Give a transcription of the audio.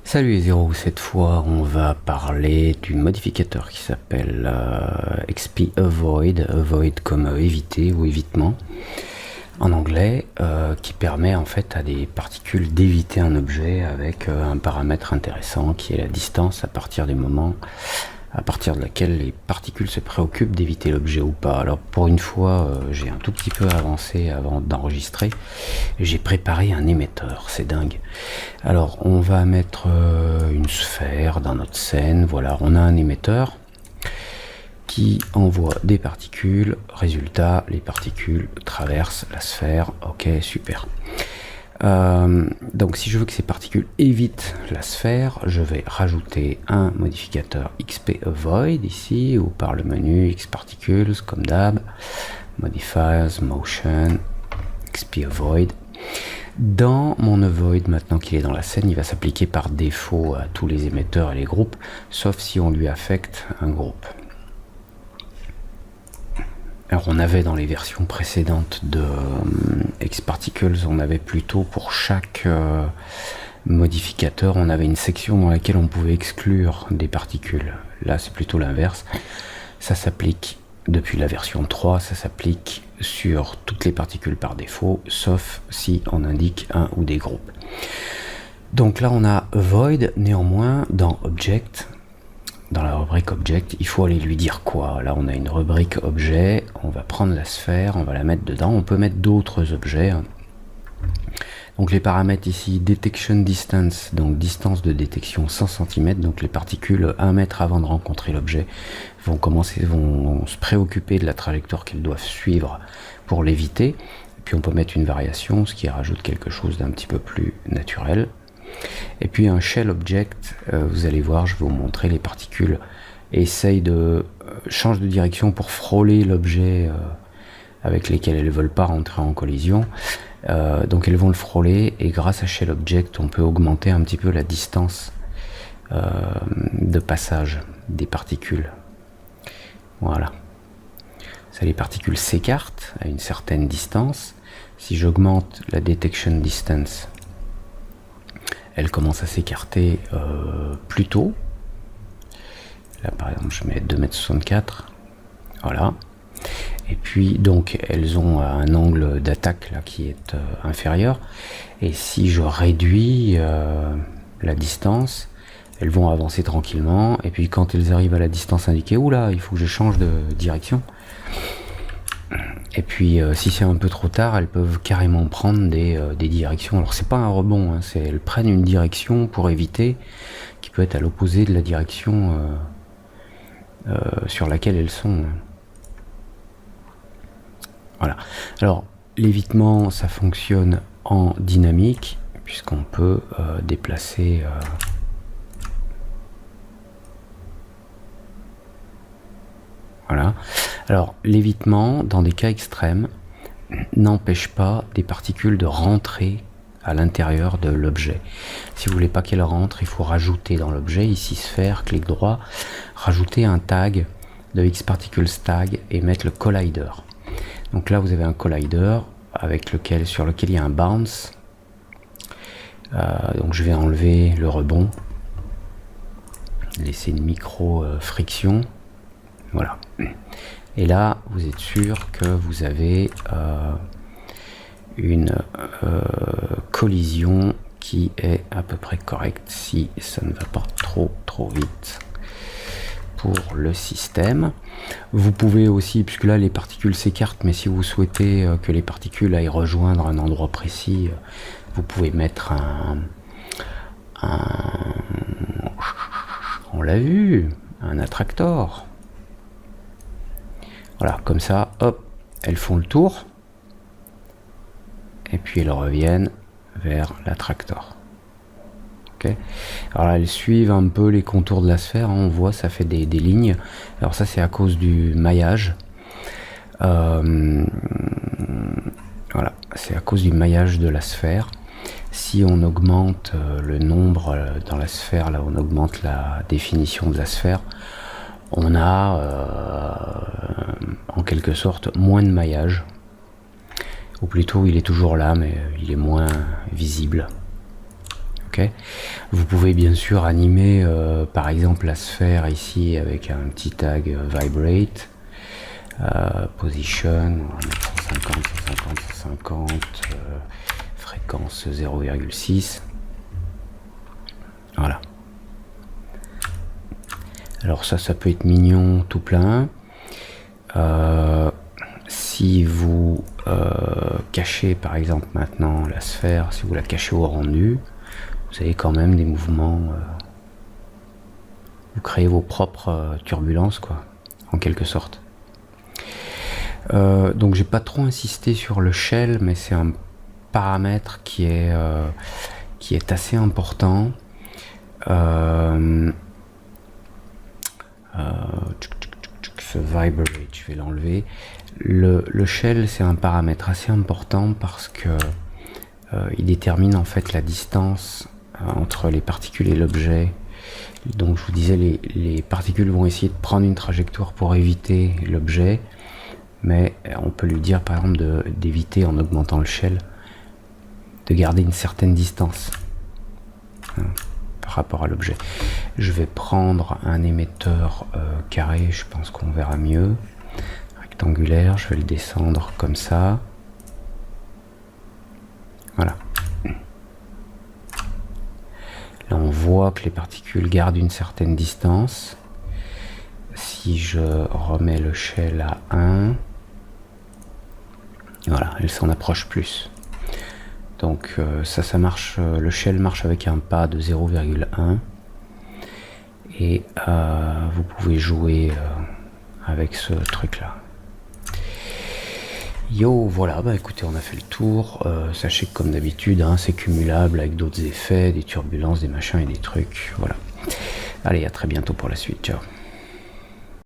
Salut les zéros, cette fois on va parler du modificateur qui s'appelle XP Avoid, avoid comme éviter ou évitement en anglais, qui permet en fait à des particules d'éviter un objet avec un paramètre intéressant qui est la distance à partir de laquelle les particules se préoccupent d'éviter l'objet ou pas. Alors pour une fois, j'ai un tout petit peu avancé avant d'enregistrer. J'ai préparé un émetteur, c'est dingue. Alors on va mettre une sphère dans notre scène. Voilà, on a un émetteur qui envoie des particules. Résultat, les particules traversent la sphère. Ok, super. Donc si je veux que ces particules évitent la sphère, je vais rajouter un modificateur XP Avoid ici, ou par le menu XParticles comme d'hab, Modifiers, Motion, XP Avoid. Dans mon Avoid, maintenant qu'il est dans la scène, il va s'appliquer par défaut à tous les émetteurs et les groupes, sauf si on lui affecte un groupe. Alors on avait dans les versions précédentes de XParticles, on avait plutôt pour chaque modificateur, on avait une section dans laquelle on pouvait exclure des particules. Là c'est plutôt l'inverse. Ça s'applique depuis la version 3, ça s'applique sur toutes les particules par défaut, sauf si on indique un ou des groupes. Donc là on a Avoid, néanmoins dans Object. Dans la rubrique Object, il faut aller lui dire quoi. Là, on a une rubrique Objet, on va prendre la sphère, on va la mettre dedans. On peut mettre d'autres objets. Donc les paramètres ici, Detection Distance, donc distance de détection 100 cm. Donc les particules 1 mètre avant de rencontrer l'objet vont se préoccuper de la trajectoire qu'elles doivent suivre pour l'éviter. Puis on peut mettre une variation, ce qui rajoute quelque chose d'un petit peu plus naturel. Et puis un shell object, vous allez voir, je vais vous montrer, les particules essayent de changer de direction pour frôler l'objet avec lesquels elles ne veulent pas rentrer en collision. Donc elles vont le frôler, et grâce à shell object, on peut augmenter un petit peu la distance de passage des particules. Voilà. Ça, les particules s'écartent à une certaine distance. Si j'augmente la detection distance, elle commence à s'écarter plus tôt. Là par exemple je mets 2,64 m. Voilà. Et puis donc elles ont un angle d'attaque là qui est inférieur. Et si je réduis la distance, elles vont avancer tranquillement. Et puis quand elles arrivent à la distance indiquée, oula, il faut que je change de direction. Et puis si c'est un peu trop tard, elles peuvent carrément prendre des directions. Alors c'est pas un rebond, hein, elles prennent une direction pour éviter, qui peut être à l'opposé de la direction sur laquelle elles sont. Voilà. Alors l'évitement, ça fonctionne en dynamique, puisqu'on peut déplacer voilà. Alors l'évitement, dans des cas extrêmes, n'empêche pas des particules de rentrer à l'intérieur de l'objet. Si vous voulez pas qu'elles rentrent, il faut rajouter dans l'objet, ici sphère, clic droit, rajouter un tag de XParticles tag et mettre le collider. Donc là vous avez un collider sur lequel il y a un bounce. Donc je vais enlever le rebond, laisser une micro friction. Voilà. Et là, vous êtes sûr que vous avez une collision qui est à peu près correcte, si ça ne va pas trop vite pour le système. Vous pouvez aussi, puisque là les particules s'écartent, mais si vous souhaitez que les particules aillent rejoindre un endroit précis, vous pouvez mettre on l'a vu, un attractor. Voilà, comme ça, hop, elles font le tour. Et puis elles reviennent vers l'attractor. Ok. Alors là, elles suivent un peu les contours de la sphère. On voit, ça fait des lignes. Alors ça, c'est à cause du maillage. Voilà, c'est à cause du maillage de la sphère. Si on augmente le nombre dans la sphère, là, on augmente la définition de la sphère, on a en quelque sorte moins de maillage, ou plutôt il est toujours là mais il est moins visible. Ok. ok. Vous pouvez bien sûr animer par exemple la sphère ici avec un petit tag vibrate, position, on va mettre 150, 150, 150, fréquence 0,6. Voilà. Alors ça peut être mignon tout plein. Si vous cachez par exemple maintenant la sphère, si vous la cachez au rendu, vous avez quand même des mouvements, vous créez vos propres turbulences, quoi, en quelque sorte. Donc j'ai pas trop insisté sur le shell, mais c'est un paramètre qui est assez important. Ce vibrate, je vais l'enlever. Le shell, c'est un paramètre assez important parce que il détermine en fait la distance entre les particules et l'objet. Donc je vous disais, les particules vont essayer de prendre une trajectoire pour éviter l'objet, mais on peut lui dire par exemple d'éviter, en augmentant le shell, de garder une certaine distance par rapport à l'objet. Je vais prendre un émetteur carré, je pense qu'on verra mieux, rectangulaire, je vais le descendre comme ça. Voilà. Là on voit que les particules gardent une certaine distance. Si je remets le shell à 1, voilà, elles s'en approchent plus. Donc ça marche, le shell marche avec un pas de 0,1 et vous pouvez jouer avec ce truc là. Yo, voilà, bah écoutez, on a fait le tour. Sachez que comme d'habitude, c'est cumulable avec d'autres effets, des turbulences, des machins et des trucs. Voilà. Allez, à très bientôt pour la suite. Ciao.